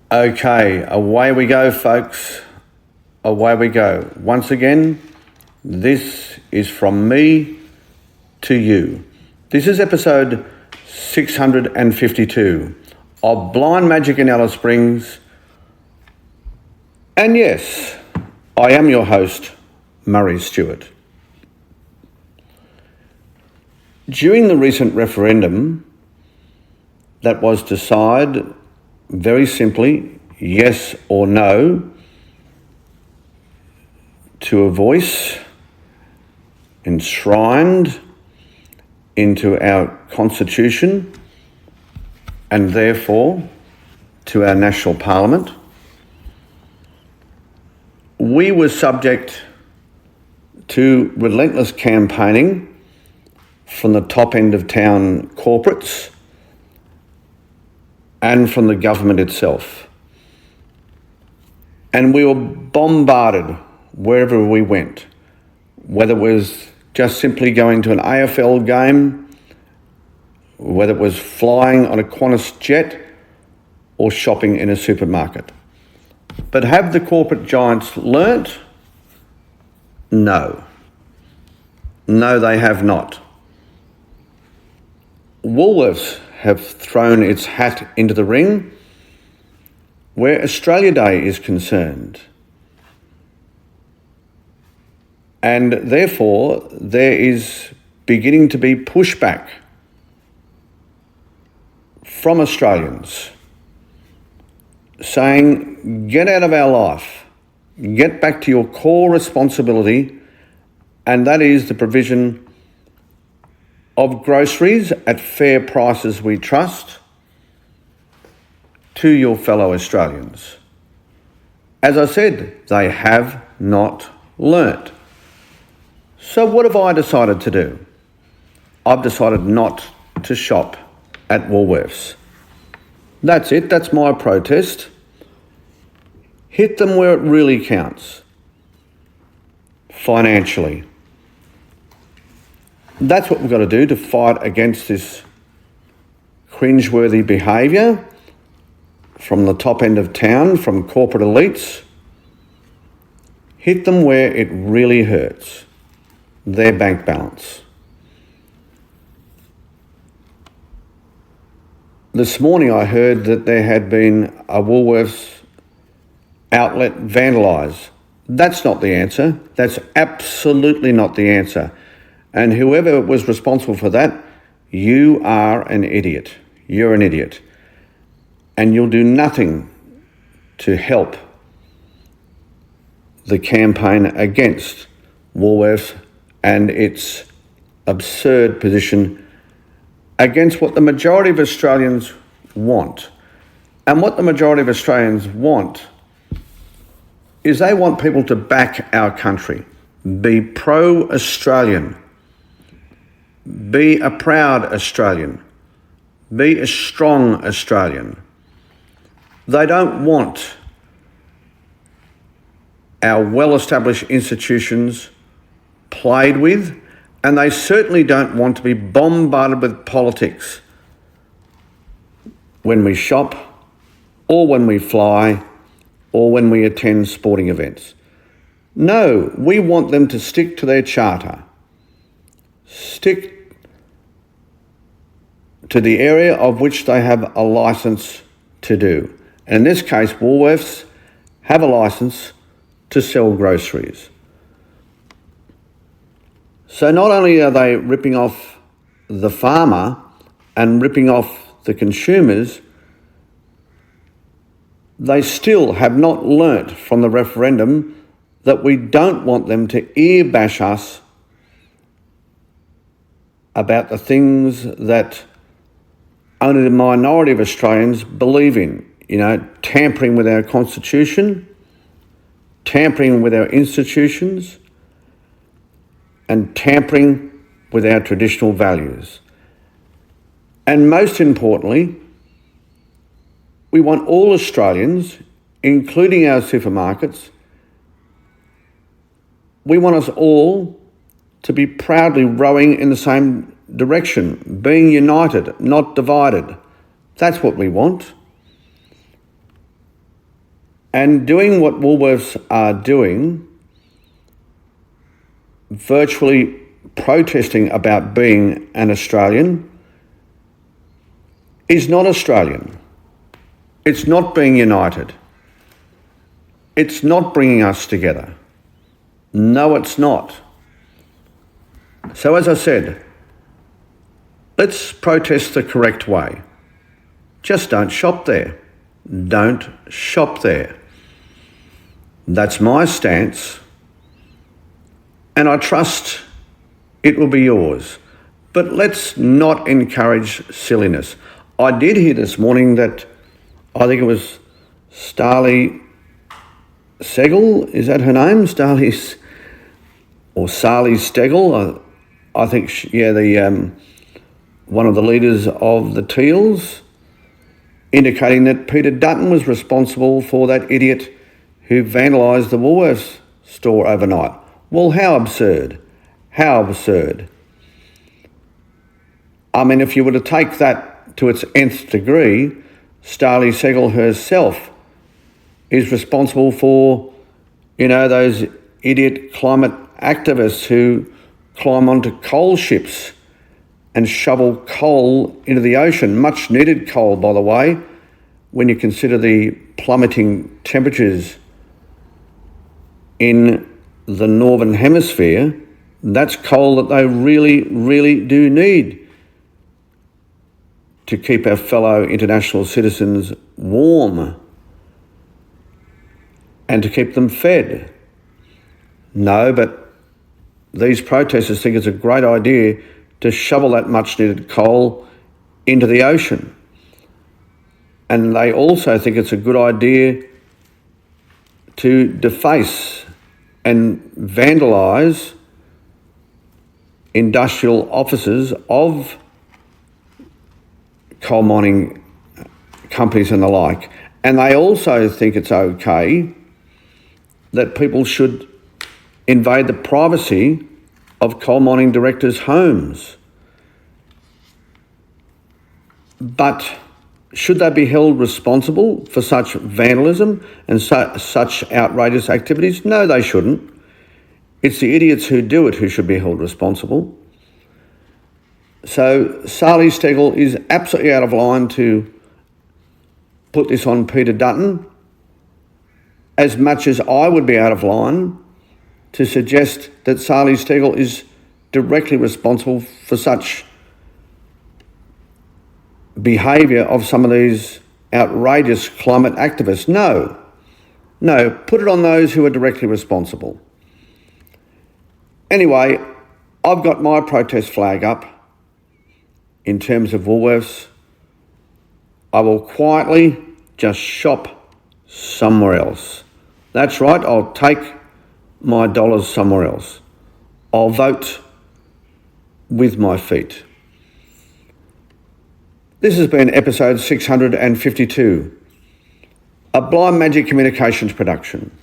Okay, away we go, folks. Away we go. Once again, this is from me to you. This is episode 652 of Blind Magic in Alice Springs. And yes, I am your host, Murray Stewart. During the recent referendum that was to decide very simply yes or no to a voice enshrined into our Constitution and therefore to our national parliament, we were subject to relentless campaigning from the top end of town corporates and from the government itself. And we were bombarded wherever we went, whether it was just simply going to an AFL game, whether it was flying on a Qantas jet or shopping in a supermarket. But have the corporate giants learnt? No. No, they have not. Woolworths have thrown its hat into the ring where Australia Day is concerned. And therefore, there is beginning to be pushback from Australians saying, get out of our life, get back to your core responsibility, and that is the provision of groceries at fair prices we trust to your fellow Australians. As I said, they have not learnt. So what have I decided to do? I've decided not to shop at Woolworths. That's it, that's my protest. Hit them where it really counts. Financially. That's what we've got to do to fight against this cringeworthy behaviour from the top end of town, from corporate elites. Hit them where it really hurts, their bank balance. This morning I heard that there had been a Woolworths outlet vandalised. That's not the answer. That's absolutely not the answer. And whoever was responsible for that, you are an idiot. You're an idiot. And you'll do nothing to help the campaign against Woolworths and its absurd position against what the majority of Australians want. And what the majority of Australians want is they want people to back our country, be pro-Australian, be a proud Australian, be a strong Australian. They don't want our well-established institutions played with, and they certainly don't want to be bombarded with politics when we shop or when we fly or when we attend sporting events. No, we want them to stick to their charter, stick to the area of which they have a licence to do. And in this case, Woolworths have a licence to sell groceries. So not only are they ripping off the farmer and ripping off the consumers, they still have not learnt from the referendum that we don't want them to ear bash us about the things that only the minority of Australians believe in. You know, tampering with our Constitution, tampering with our institutions, and tampering with our traditional values. And most importantly, we want all Australians, including our supermarkets, we want us all to be proudly rowing in the same direction, being united, not divided. That's what we want. And doing what Woolworths are doing, virtually protesting about being an Australian, is not Australian. It's not being united. It's not bringing us together. No, it's not. So as I said, let's protest the correct way. Just don't shop there. Don't shop there. That's my stance, and I trust it will be yours. But let's not encourage silliness. I did hear this morning that, I think it was Sally Segel, is that her name? Sally Stegel, I think, one of the leaders of the Teals, indicating that Peter Dutton was responsible for that idiot who vandalised the Woolworths store overnight. Well, how absurd. How absurd. I mean, if you were to take that to its nth degree, Starlee Segel herself is responsible for, those idiot climate activists who climb onto coal ships and shovel coal into the ocean. Much needed coal, by the way, when you consider the plummeting temperatures in the Northern Hemisphere. That's coal that they really, really do need to keep our fellow international citizens warm and to keep them fed. No, but these protesters think it's a great idea to shovel that much needed coal into the ocean. And they also think it's a good idea to deface and vandalise industrial offices of coal mining companies and the like. And they also think it's okay that people should invade the privacy of coal mining directors' homes. But should they be held responsible for such vandalism and such outrageous activities? No, they shouldn't. It's the idiots who do it who should be held responsible. So Starlee Segel is absolutely out of line to put this on Peter Dutton, as much as I would be out of line to suggest that Starlee Segel is directly responsible for such behaviour of some of these outrageous climate activists. No, put it on those who are directly responsible. Anyway, I've got my protest flag up in terms of Woolworths. I will quietly just shop somewhere else. That's right, I'll take my dollars somewhere else. I'll vote with my feet. This has been episode 652, a Blind Magic Communications production.